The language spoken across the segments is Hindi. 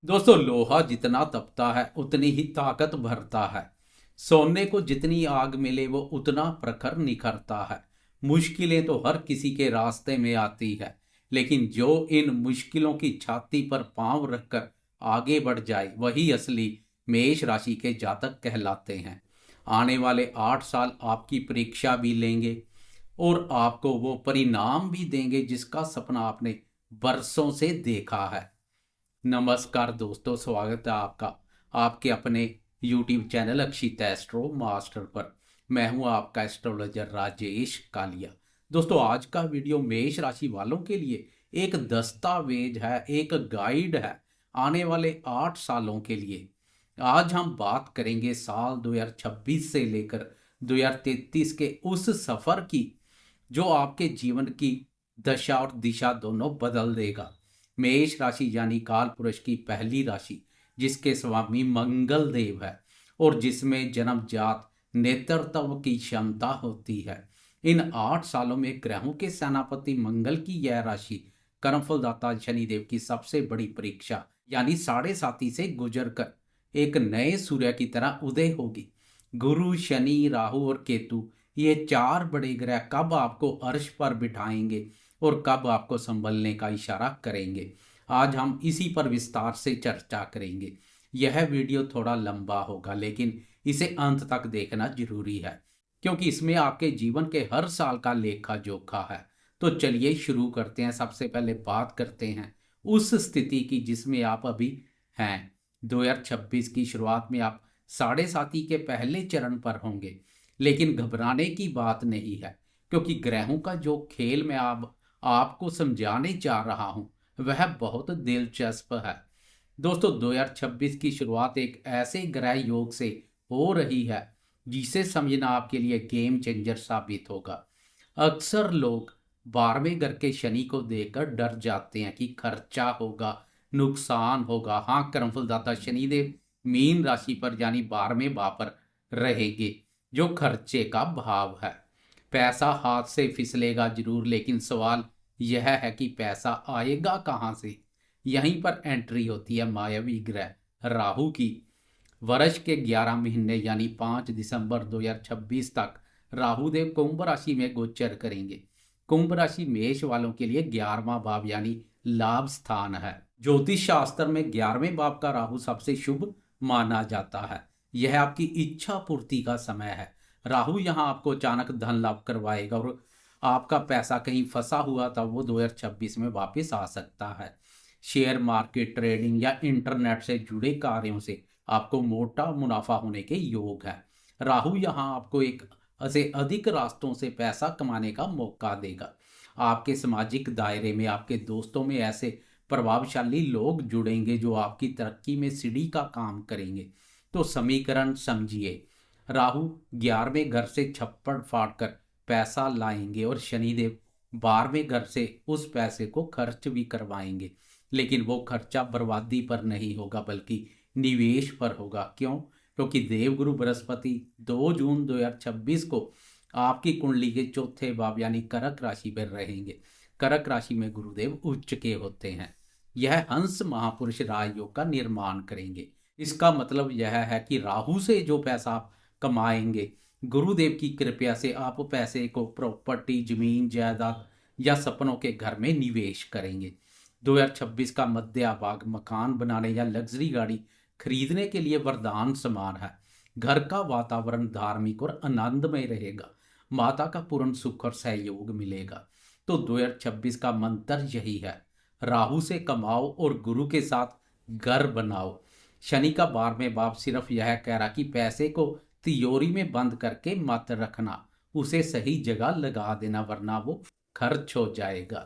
दोस्तों, लोहा जितना तपता है उतनी ही ताकत भरता है। सोने को जितनी आग मिले वो उतना प्रखर निखरता है। मुश्किलें तो हर किसी के रास्ते में आती है, लेकिन जो इन मुश्किलों की छाती पर पांव रखकर आगे बढ़ जाए वही असली मेष राशि के जातक कहलाते हैं। आने वाले 8 साल आपकी परीक्षा भी लेंगे और आपको वो परिणाम भी देंगे जिसका सपना आपने बरसों से देखा है। नमस्कार दोस्तों, स्वागत है आपका आपके अपने YouTube चैनल अक्षित एस्ट्रो मास्टर पर। मैं हूं आपका एस्ट्रोलॉजर राजेश कालिया। दोस्तों, आज का वीडियो मेष राशि वालों के लिए एक दस्तावेज है, एक गाइड है आने वाले 8 सालों के लिए। आज हम बात करेंगे साल 2026 से लेकर 2033 के उस सफर की जो आपके जीवन की दशा और दिशा दोनों बदल देगा। मेष राशि यानी काल पुरुष की पहली राशि, जिसके स्वामी मंगल देव है और जिसमें जन्मजात नेतृत्व की क्षमता होती है। इन 8 सालों में ग्रहों के सेनापति मंगल की यह राशि कर्मफलदाता शनिदेव की सबसे बड़ी परीक्षा यानी साढ़े साती से गुजर कर एक नए सूर्य की तरह उदय होगी। गुरु, शनि, राहु और केतु, ये चार बड़े ग्रह कब आपको अर्श पर बिठाएंगे और कब आपको संभलने का इशारा करेंगे, आज हम इसी पर विस्तार से चर्चा करेंगे। यह वीडियो थोड़ा लंबा होगा, लेकिन इसे अंत तक देखना जरूरी है क्योंकि इसमें आपके जीवन के हर साल का लेखा जोखा है। तो चलिए शुरू करते हैं। सबसे पहले बात करते हैं उस स्थिति की जिसमें आप अभी हैं। 2026 की शुरुआत में आप साढ़े साती के पहले चरण पर होंगे, लेकिन घबराने की बात नहीं है क्योंकि ग्रहों का जो खेल मैं आपको समझाने जा रहा हूं वह बहुत दिलचस्प है। दोस्तों, 2026 की शुरुआत एक ऐसे ग्रह योग से हो रही है जिसे समझना आपके लिए गेम चेंजर साबित होगा। अक्सर लोग 12वें घर के शनि को देखकर डर जाते हैं कि खर्चा होगा, नुकसान होगा। हाँ, कर्मफलदाता शनिदेव मीन राशि पर यानी 12वें भाव पर रहेंगे, जो खर्चे का भाव है। पैसा हाथ से फिसलेगा जरूर, लेकिन सवाल यह है कि पैसा आएगा कहाँ से। यहीं पर एंट्री होती है मायावी ग्रह राहु की। वर्ष के 11 महीने यानी 5 दिसंबर 2026 तक राहुदेव कुंभ राशि में गोचर करेंगे। कुंभ राशि मेष वालों के लिए 11वां भाव यानी लाभ स्थान है। ज्योतिष शास्त्र में 11वें भाव का राहु सबसे शुभ माना जाता है। यह आपकी इच्छा पूर्ति का समय है। राहु यहाँ आपको अचानक धन लाभ करवाएगा और आपका पैसा कहीं फंसा हुआ था वो 2026 में वापस आ सकता है। शेयर मार्केट, ट्रेडिंग या इंटरनेट से जुड़े कार्यों से आपको मोटा मुनाफा होने के योग है। राहु यहाँ आपको एक से अधिक रास्तों से पैसा कमाने का मौका देगा। आपके सामाजिक दायरे में, आपके दोस्तों में ऐसे प्रभावशाली लोग जुड़ेंगे जो आपकी तरक्की में सीढ़ी का काम करेंगे। तो समीकरण समझिए, राहु 11वें घर से छप्पड़ फाड़ कर पैसा लाएंगे और शनिदेव 12वें घर से उस पैसे को खर्च भी करवाएंगे, लेकिन वो खर्चा बर्बादी पर नहीं होगा बल्कि निवेश पर होगा। क्यों? क्योंकि देवगुरु बृहस्पति 2 जून 2026 को आपकी कुंडली के चौथे भाव यानी कर्क राशि पर रहेंगे। कर्क राशि में गुरुदेव उच्च के होते हैं। यह हंस महापुरुष राजयोग का निर्माण करेंगे। इसका मतलब यह है कि राहु से जो पैसा आप कमाएंगे, गुरुदेव की कृपया से आप पैसे को प्रॉपर्टी, जमीन जायदाद या सपनों के घर में निवेश करेंगे। 2026 का मध्य भाग मकान बनाने या लग्जरी गाड़ी खरीदने के लिए वरदान समान है। घर का वातावरण धार्मिक और आनंदमय रहेगा। माता का पूर्ण सुख और सहयोग मिलेगा। तो 2026 का मंत्र यही है, राहु से कमाओ और गुरु के साथ घर बनाओ। शनि का 12वें भाव सिर्फ यह कह रहा कि पैसे को तिजोरी में बंद करके मत रखना, उसे सही जगह लगा देना वरना वो खर्च हो जाएगा।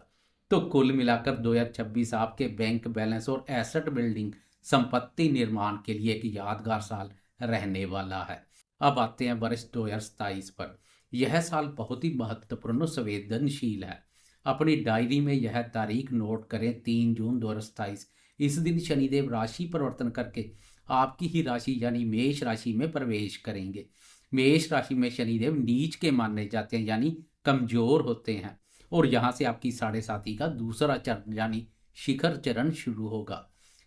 तो कुल मिलाकर 2026 आपके बैंक बैलेंस और एसेट बिल्डिंग, संपत्ति निर्माण के लिए एक यादगार साल रहने वाला है। अब आते हैं वर्ष 2027 पर। यह साल बहुत ही महत्वपूर्ण और संवेदनशील है। अपनी डायरी में यह तारीख नोट करें, 3 जून 2027। इस दिन शनिदेव राशि परिवर्तन करके आपकी ही राशि यानी मेष राशि में प्रवेश करेंगे। मेष राशि में शनिदेव नीच के माने जाते हैं यानी कमजोर होते हैं और यहाँ से आपकी साढ़े साती का दूसरा चरण यानी शिखर चरण शुरू होगा।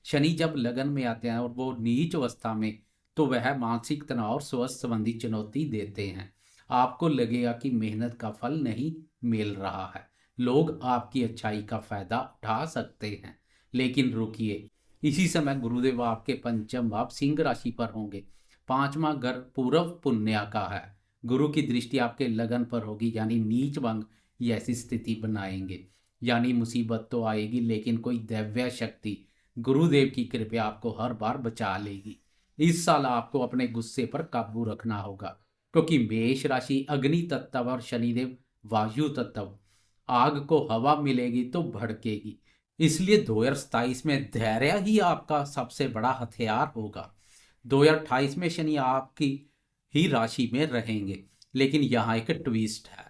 शनि जब लगन में आते हैं और वो नीच अवस्था में, तो वह मानसिक तनाव और स्वास्थ्य संबंधी चुनौती देते हैं। आपको लगेगा कि मेहनत का फल नहीं मिल रहा है, लोग आपकी अच्छाई का फायदा उठा सकते हैं। लेकिन रुकिए, इसी समय गुरुदेव आपके पंचम भाव सिंह राशि पर होंगे। पांचवा घर पूर्व पुण्य का है। गुरु की दृष्टि आपके लगन पर होगी, यानी नीच भंग ऐसी स्थिति बनाएंगे। यानी मुसीबत तो आएगी, लेकिन कोई दैव्य शक्ति, गुरुदेव की कृपा आपको हर बार बचा लेगी। इस साल आपको अपने गुस्से पर काबू रखना होगा, क्योंकि मेष राशि अग्नि तत्व और शनिदेव वायु तत्व, आग को हवा मिलेगी तो भड़केगी। इसलिए 2027 में धैर्य ही आपका सबसे बड़ा हथियार होगा। 2028 में शनि आपकी ही राशि में रहेंगे, लेकिन यहाँ एक ट्विस्ट है।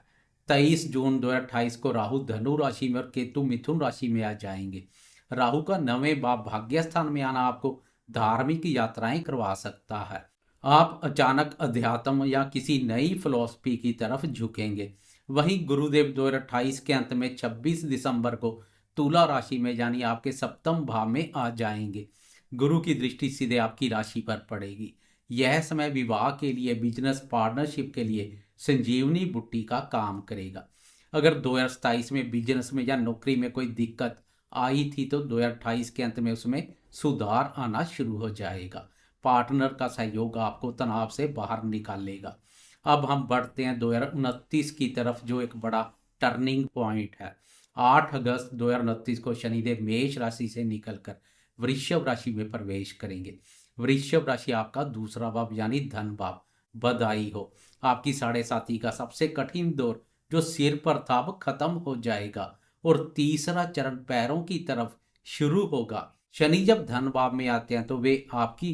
23 जून 2028 को राहु धनु राशि में और केतु मिथुन राशि में आ जाएंगे। राहु का 9वें भाव भाग्य स्थान में आना आपको धार्मिक यात्राएं करवा सकता है। आप अचानक अध्यात्म या किसी नई फिलॉसफी की तरफ झुकेंगे। वहीं गुरुदेव 2028 के अंत में 26 दिसंबर को तुला राशि में, यानी आपके सप्तम भाव में आ जाएंगे। गुरु की दृष्टि सीधे आपकी राशि पर पड़ेगी। यह समय विवाह के लिए, बिजनेस पार्टनरशिप के लिए संजीवनी बुट्टी का काम करेगा। अगर 2027 में बिजनेस में या नौकरी में कोई दिक्कत आई थी, तो 2028 के अंत में उसमें सुधार आना शुरू हो जाएगा। पार्टनर का सहयोग आपको तनाव से बाहर निकालेगा। अब हम बढ़ते हैं 2029 की तरफ, जो एक बड़ा टर्निंग पॉइंट है। 8 अगस्त 2029 को शनिदेव मेष राशि से निकलकर वृषभ राशि में प्रवेश करेंगे। वृषभ राशि आपका दूसरा भाव यानी धन भाव। बधाई हो, आपकी 7.5 का सबसे कठिन दौर जो सिर पर था अब खत्म हो जाएगा और तीसरा चरण पैरों की तरफ शुरू होगा। शनि जब धन भाव में आते हैं तो वे आपकी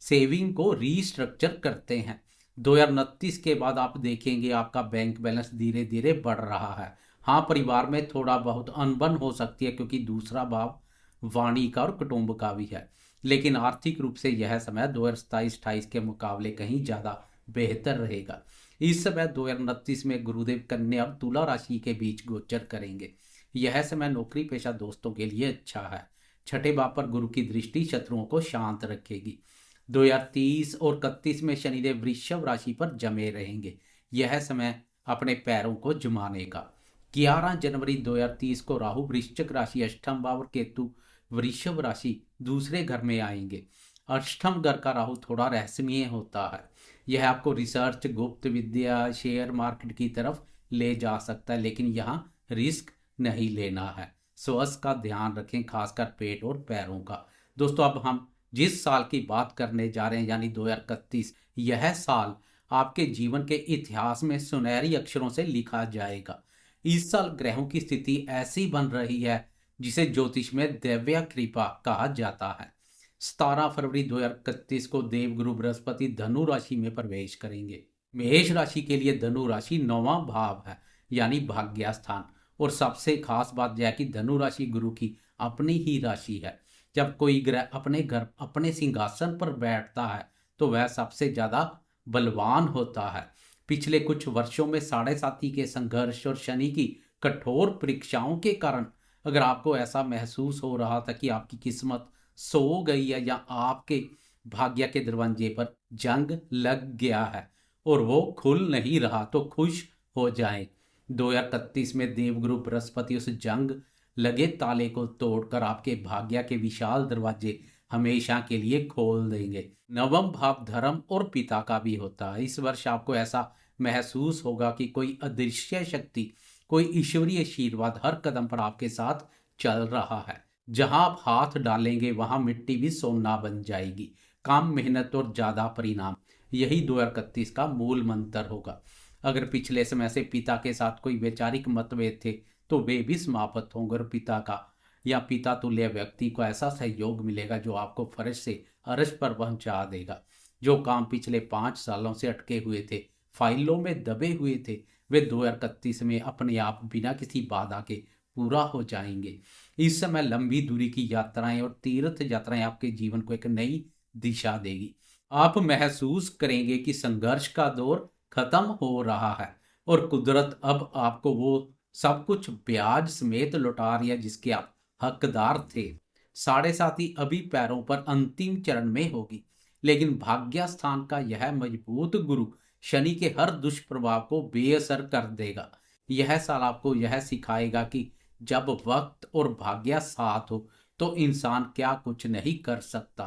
सेविंग को रीस्ट्रक्चर करते हैं। 2029 के बाद आप देखेंगे आपका बैंक बैलेंस धीरे धीरे बढ़ रहा है। हाँ, परिवार में थोड़ा बहुत अनबन हो सकती है, क्योंकि दूसरा भाव वाणी का और कुटुंब का भी है, लेकिन आर्थिक रूप से यह समय 2027-28 के मुकाबले कहीं ज़्यादा बेहतर रहेगा। इस समय 2029 में गुरुदेव कन्या और तुला राशि के बीच गोचर करेंगे। यह समय नौकरी पेशा दोस्तों के लिए अच्छा है। छठे भाव पर गुरु की दृष्टि शत्रुओं को शांत रखेगी। 2030 और 31 में शनिदेव वृषभ राशि पर जमे रहेंगे। यह समय अपने पैरों को जमाने का। 11 जनवरी 2030 को राहु वृश्चिक राशि अष्टम भाव और केतु वृषभ राशि दूसरे घर में आएंगे। अष्टम घर का राहु थोड़ा रहस्यमय होता है। यह आपको रिसर्च, गुप्त विद्या, शेयर मार्केट की तरफ ले जा सकता है, लेकिन यहाँ रिस्क नहीं लेना है। स्वास्थ्य का ध्यान रखें, खासकर पेट और पैरों का। दोस्तों, अब हम जिस साल की बात करने जा रहे हैं यानी 2031, यह साल आपके जीवन के इतिहास में सुनहरी अक्षरों से लिखा जाएगा। इस साल ग्रहों की स्थिति ऐसी बन रही है जिसे ज्योतिष में दैव्य कृपा कहा जाता है। 17 फरवरी 2031 को देवगुरु बृहस्पति धनु राशि में प्रवेश करेंगे। मेष राशि के लिए धनु राशि 9वां भाव है, यानी भाग्य स्थान। और सबसे खास बात यह है कि धनु राशि गुरु की अपनी ही राशि है। जब कोई ग्रह अपने घर, अपने सिंहासन पर बैठता है, तो वह सबसे ज्यादा बलवान होता है। पिछले कुछ वर्षों में 7.5 के संघर्ष और शनि की कठोर परीक्षाओं के कारण अगर आपको ऐसा महसूस हो रहा था कि आपकी किस्मत सो गई है या आपके भाग्य के दरवाजे पर जंग लग गया है और वो खुल नहीं रहा, तो खुश हो जाएं। 2031 में देवगुरु बृहस्पति उस जंग लगे ताले को तोड़कर आपके भाग्य के विशाल दरवाजे हमेशा के लिए खोल देंगे। नवम भाव धर्म और पिता का भी होता है। इस वर्ष आपको ऐसा महसूस होगा कि कोई अदृश्य शक्ति, कोई ईश्वरीय आशीर्वाद हर कदम पर आपके साथ चल रहा है। जहां आप हाथ डालेंगे वहां मिट्टी भी सोना बन जाएगी। काम, मेहनत और ज्यादा परिणाम, यही 2031 का मूल मंत्र होगा। अगर पिछले समय से पिता के साथ कोई वैचारिक मतभेद थे, तो वे भी समाप्त होंगे और पिता का या पिता तुल्य व्यक्ति को ऐसा सहयोग मिलेगा जो आपको फर्श से अर्श पर पहुंचा देगा। जो काम पिछले 5 सालों से अटके हुए थे, फाइलों में दबे हुए थे, वे 2031 में अपने आप बिना किसी बाधा के पूरा हो जाएंगे। इस समय लंबी दूरी की यात्राएं और तीर्थ यात्राएं आपके जीवन को एक नई दिशा देगी। आप महसूस करेंगे कि संघर्ष का दौर खत्म हो रहा है और कुदरत अब आपको वो सब कुछ ब्याज समेत लौटा रही है जिसके आप हकदार थे। साढ़े साथी अभी पैरों पर अंतिम चरण में होगी, लेकिन भाग्यस्थान का यह मजबूत गुरु शनि के हर दुष्प्रभाव को बेअसर कर देगा। यह साल आपको यह सिखाएगा कि जब वक्त और भाग्य साथ हो तो इंसान क्या कुछ नहीं कर सकता।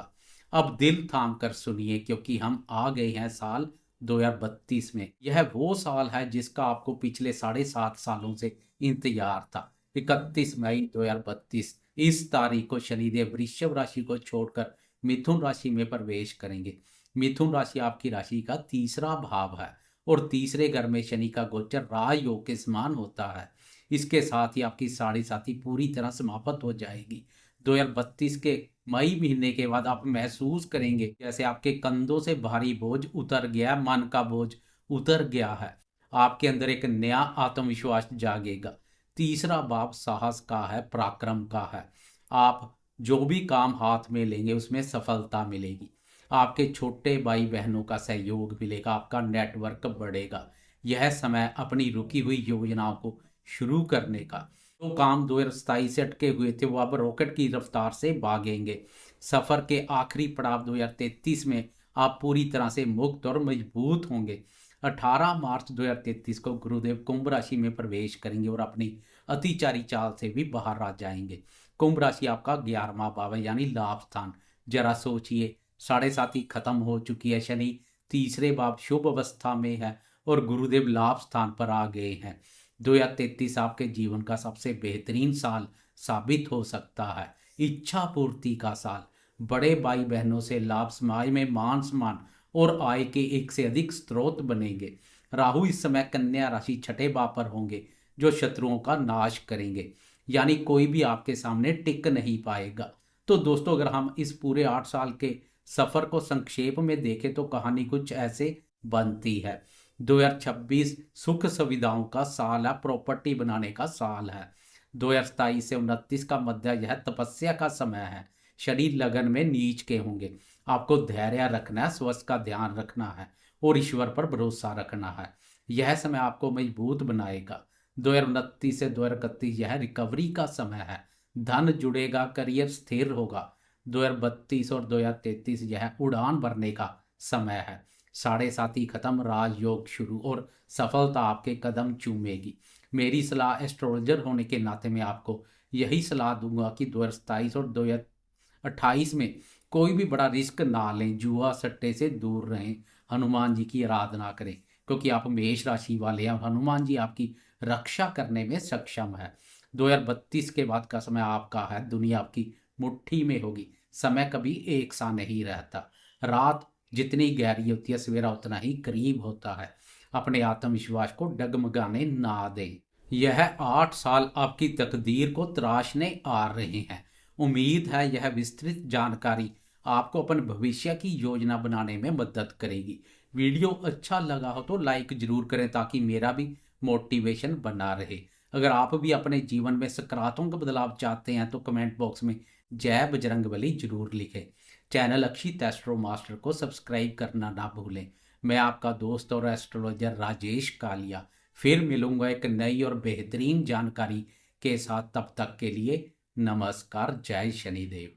अब दिल थाम कर सुनिए, क्योंकि हम आ गए हैं साल 2032 में। यह वो साल है जिसका आपको पिछले 7.5 सालों से इंतजार था। 31 मई 2032 इस तारीख को शनिदेव वृषभ राशि को छोड़कर मिथुन राशि में प्रवेश करेंगे। मिथुन राशि आपकी राशि का तीसरा भाव है और तीसरे घर में शनि का गोचर राजयोग के समान होता है। इसके साथ ही आपकी साढ़े साथी पूरी तरह समाप्त हो जाएगी। 2032 के मई महीने के बाद आप महसूस करेंगे जैसे आपके कंधों से भारी बोझ उतर गया, मन का बोझ उतर गया है। आपके अंदर एक नया आत्मविश्वास जागेगा। तीसरा भाव साहस का है, पराक्रम का है। आप जो भी काम हाथ में लेंगे उसमें सफलता मिलेगी। आपके छोटे भाई बहनों का सहयोग मिलेगा, आपका नेटवर्क बढ़ेगा। यह समय अपनी रुकी हुई योजनाओं को शुरू करने का। जो काम 2027 से अटके हुए थे वो अब रॉकेट की रफ्तार से भागेंगे। सफर के आखिरी पड़ाव 2033 में आप पूरी तरह से मुक्त और मजबूत होंगे। 18 मार्च 2033 को गुरुदेव कुंभ राशि में प्रवेश करेंगे और अपनी अतिचारी चाल से भी बाहर आ जाएंगे। कुंभ राशि आपका 11वां भाव है, यानी लाभ स्थान। जरा सोचिए, साढ़े साथी खत्म हो चुकी है, शनि तीसरे भाव शुभ अवस्था में है और गुरुदेव लाभ स्थान पर आ गए हैं। 2033 आपके जीवन का सबसे बेहतरीन साल साबित हो सकता है। इच्छा पूर्ति का साल, बड़े भाई बहनों से लाभ, समाज में मान सम्मान और आय के एक से अधिक स्रोत बनेंगे। राहु इस समय कन्या राशि छठे भाव पर होंगे, जो शत्रुओं का नाश करेंगे, यानी कोई भी आपके सामने टिक नहीं पाएगा। तो दोस्तों, अगर हम इस पूरे 8 साल के सफर को संक्षेप में देखें तो कहानी कुछ ऐसे बनती है। 2026 सुख सुविधाओं का साल है, प्रॉपर्टी बनाने का साल है। 2027 से 29 का मध्य यह तपस्या का समय है। शनि लगन में नीच के होंगे। आपको धैर्य रखना है, स्वास्थ्य का ध्यान रखना है और ईश्वर पर भरोसा रखना है। यह समय आपको मजबूत बनाएगा। 2029 से 2031 यह रिकवरी का समय है। धन जुड़ेगा, करियर स्थिर होगा। 2032 और 2033 यह उड़ान भरने का समय है। साढ़े साथी खत्म, राजयोग शुरू और सफलता आपके कदम चूमेगी। मेरी सलाह एस्ट्रोलॉजर होने के नाते मैं आपको यही सलाह दूंगा कि 2027 और 2028 में कोई भी बड़ा रिस्क ना लें, जुआ सट्टे से दूर रहें, हनुमान जी की आराधना करें, क्योंकि आप मेष राशि वाले हैं और हनुमान जी आपकी रक्षा करने में सक्षम है। 2032 के बाद का समय आपका है, दुनिया आपकी मुट्ठी में होगी। समय कभी एक सा नहीं रहता। रात जितनी गहरी होती है, सवेरा उतना ही करीब होता है। अपने आत्मविश्वास को डगमगाने ना दें। यह 8 साल आपकी तकदीर को तराशने आ रहे हैं। उम्मीद है यह विस्तृत जानकारी आपको अपने भविष्य की योजना बनाने में मदद करेगी। वीडियो अच्छा लगा हो तो लाइक जरूर करें, ताकि मेरा भी मोटिवेशन बना रहे। अगर आप भी अपने जीवन में सकारात्मक बदलाव चाहते हैं तो कमेंट बॉक्स में जय बजरंगबली जरूर लिखें। चैनल अक्षित एस्ट्रो मास्टर को सब्सक्राइब करना ना भूलें। मैं आपका दोस्त और एस्ट्रोलॉजर राजेश कालिया फिर मिलूंगा एक नई और बेहतरीन जानकारी के साथ। तब तक के लिए नमस्कार। जय शनिदेव।